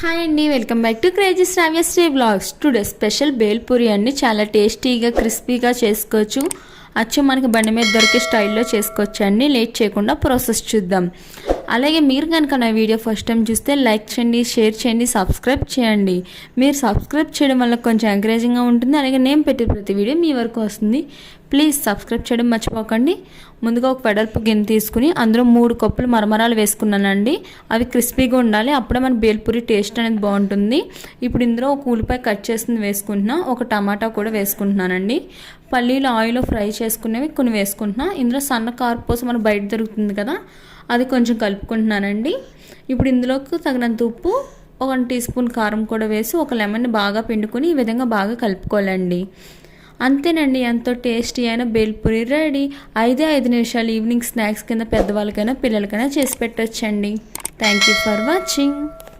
Hi అండి, welcome back to crazy Sravyasri vlogs. Today special bhelpuri అండి. చాలా టేస్టీగా క్రిస్పీగా చేసుకోవచ్చు. అచ్చు మనకి బండి మీద దొరికే స్టైల్లో చేసుకోవచ్చు అండి. లేట్ చేయకుండా ప్రాసెస్ చూద్దాం. అలాగే మీరు కనుక నా వీడియో ఫస్ట్ టైం చూస్తే లైక్ చేయండి, షేర్ చేయండి, సబ్స్క్రైబ్ చేయండి. మీరు సబ్స్క్రైబ్ చేయడం వల్ల కొంచెం ఎంకరేజింగ్గా ఉంటుంది. అలాగే నేను పెట్టే ప్రతి వీడియో మీ వరకు వస్తుంది. ప్లీజ్ సబ్స్క్రైబ్ చేయడం మర్చిపోకండి. ముందుగా ఒక వెడల్పు గిన్నె తీసుకుని అందులో 3 కప్పులు మరమరాలు వేసుకున్నానండి. అవి క్రిస్పీగా ఉండాలి, అప్పుడే మన బేల్పూరి టేస్ట్ అనేది బాగుంటుంది. ఇప్పుడు ఇందులో ఒక ఉల్లిపాయ కట్ చేసింది వేసుకుంటున్నా, ఒక టమాటా కూడా వేసుకుంటున్నానండి. పల్లీలు ఆయిల్లో ఫ్రై చేసుకునేవి కొన్ని వేసుకుంటున్నా. ఇందులో సన్న కారపూస మనకు బయట దొరుకుతుంది కదా, అది కొంచెం కలుపుకుంటున్నానండి. ఇప్పుడు ఇందులోకి తగినంత ఉప్పు, 1 టీ స్పూన్ కారం కూడా వేసి ఒక లెమన్ బాగా పిండుకొని ఈ విధంగా బాగా కలుపుకోవాలండి. అంతేనండి, ఎంతో టేస్టీ అయిన బేల్పూరి రెడీ. 5 నిమిషాలు ఈవినింగ్ స్నాక్స్ కింద పెద్దవాళ్ళకైనా పిల్లలకైనా చేసి పెట్టొచ్చండి. Thank you for watching.